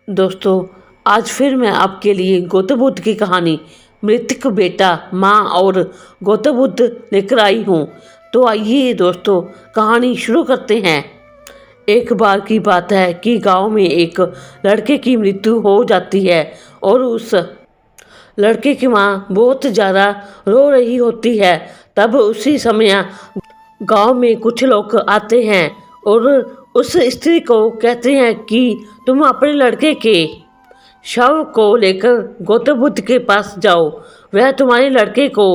दोस्तों, आज फिर मैं आपके लिए गौतम बुद्ध की कहानी मृतक बेटा, माँ और गौतम बुद्ध लेकर आई हूँ। तो आइए दोस्तों, कहानी शुरू करते हैं। एक बार की बात है कि गांव में एक लड़के की मृत्यु हो जाती है और उस लड़के की माँ बहुत ज़्यादा रो रही होती है। तब उसी समय गांव में कुछ लोग आते हैं और उस स्त्री को कहते हैं कि तुम अपने लड़के के शव को लेकर गौतम बुद्ध के पास जाओ, वह तुम्हारे लड़के को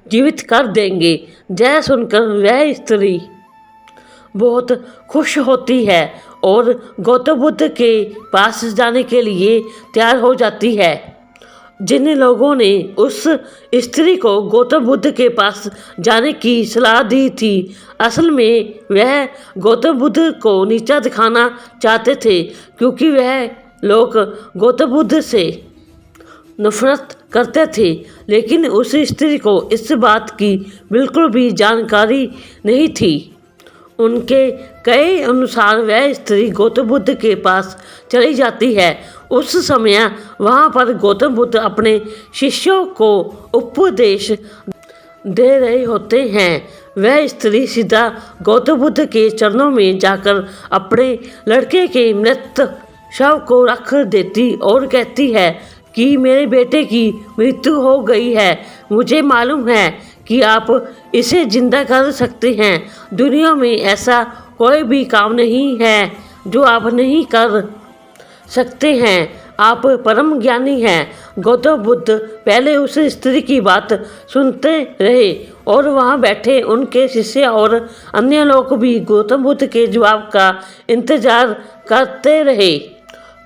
जीवित कर देंगे। यह सुनकर वह स्त्री बहुत खुश होती है और गौतम बुद्ध के पास जाने के लिए तैयार हो जाती है। जिन लोगों ने उस स्त्री को गौतम बुद्ध के पास जाने की सलाह दी थी, असल में वह गौतम बुद्ध को नीचा दिखाना चाहते थे, क्योंकि वह लोग गौतम बुद्ध से नफरत करते थे। लेकिन उस स्त्री को इस बात की बिल्कुल भी जानकारी नहीं थी। उनके कहे अनुसार वह स्त्री गौतम बुद्ध के पास चली जाती है। उस समय वहाँ पर गौतम बुद्ध अपने शिष्यों को उपदेश दे रहे होते हैं। वह स्त्री सीधा गौतम बुद्ध के चरणों में जाकर अपने लड़के के मृत शव को रख देती और कहती है कि मेरे बेटे की मृत्यु हो गई है। मुझे मालूम है कि आप इसे जिंदा कर सकते हैं। दुनिया में ऐसा कोई भी काम नहीं है जो आप नहीं कर सकते हैं। आप परम ज्ञानी हैं। गौतम बुद्ध पहले उस स्त्री की बात सुनते रहे और वहाँ बैठे उनके शिष्य और अन्य लोग भी गौतम बुद्ध के जवाब का इंतजार करते रहे।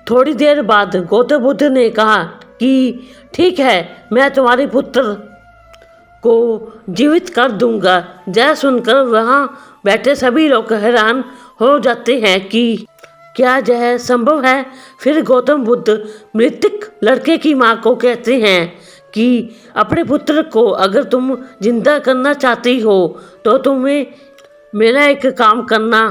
थोड़ी देर बाद गौतम बुद्ध ने कहा कि ठीक है, मैं तुम्हारे पुत्र को जीवित कर दूंगा। यह सुनकर वहाँ बैठे सभी लोग हैरान हो जाते हैं कि क्या यह संभव है। फिर गौतम बुद्ध मृतक लड़के की माँ को कहते हैं कि अपने पुत्र को अगर तुम जिंदा करना चाहती हो तो तुम्हें मेरा एक काम करना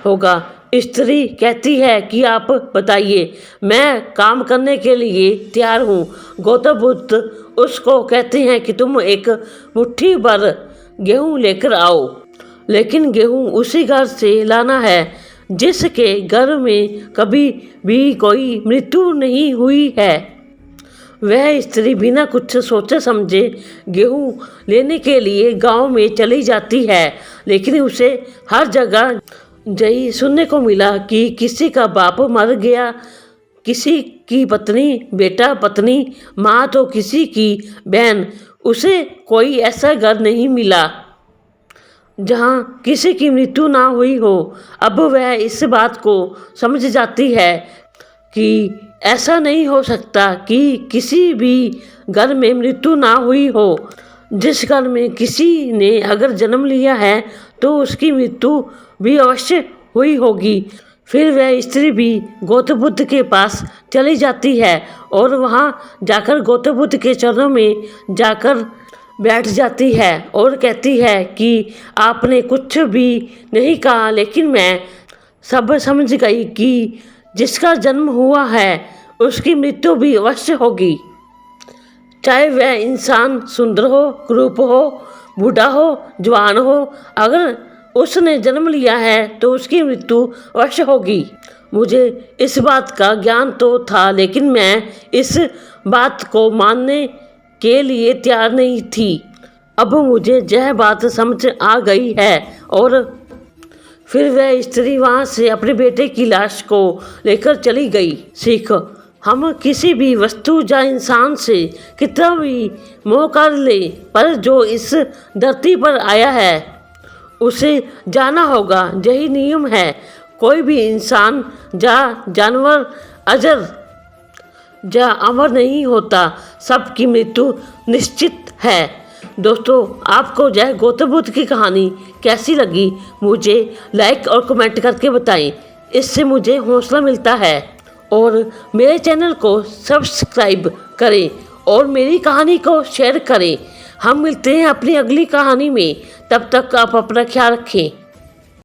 होगा। स्त्री कहती है कि आप बताइए, मैं काम करने के लिए तैयार हूँ। गौतम बुद्ध उसको कहते हैं कि तुम एक मुट्ठी भर गेहूँ लेकर आओ, लेकिन गेहूँ उसी घर से लाना है जिसके घर में कभी भी कोई मृत्यु नहीं हुई है। वह स्त्री बिना कुछ सोचे समझे गेहूँ लेने के लिए गांव में चली जाती है, लेकिन उसे हर जगह यही सुनने को मिला कि किसी का बाप मर गया, किसी की पत्नी, बेटा, पत्नी, माँ तो किसी की बहन। उसे कोई ऐसा घर नहीं मिला जहाँ किसी की मृत्यु ना हुई हो। अब वह इस बात को समझ जाती है कि ऐसा नहीं हो सकता कि किसी भी घर में मृत्यु ना हुई हो। जिस घर में किसी ने अगर जन्म लिया है तो उसकी मृत्यु भी अवश्य हुई होगी। फिर वह स्त्री भी गौतम बुद्ध के पास चली जाती है और वहाँ जाकर गौतम बुद्ध के चरणों में जाकर बैठ जाती है और कहती है कि आपने कुछ भी नहीं कहा, लेकिन मैं सब समझ गई कि जिसका जन्म हुआ है उसकी मृत्यु भी अवश्य होगी, चाहे वह इंसान सुंदर हो, क्रूप हो, बूढ़ा हो, जवान हो। अगर उसने जन्म लिया है तो उसकी मृत्यु अवश्य होगी। मुझे इस बात का ज्ञान तो था, लेकिन मैं इस बात को मानने के लिए तैयार नहीं थी। अब मुझे यह बात समझ आ गई है। और फिर वह स्त्री वहाँ से अपने बेटे की लाश को लेकर चली गई। सीख, हम किसी भी वस्तु या इंसान से कितना भी मोह कर ले, पर जो इस धरती पर आया है उसे जाना होगा। यही नियम है। कोई भी इंसान या जानवर अजर या अमर नहीं होता, सबकी मृत्यु निश्चित है। दोस्तों, आपको यह गौतम बुद्ध की कहानी कैसी लगी मुझे लाइक और कमेंट करके बताएं। इससे मुझे हौसला मिलता है। और मेरे चैनल को सब्सक्राइब करें और मेरी कहानी को शेयर करें। हम मिलते हैं अपनी अगली कहानी में। तब तक आप अपना ख्याल रखें।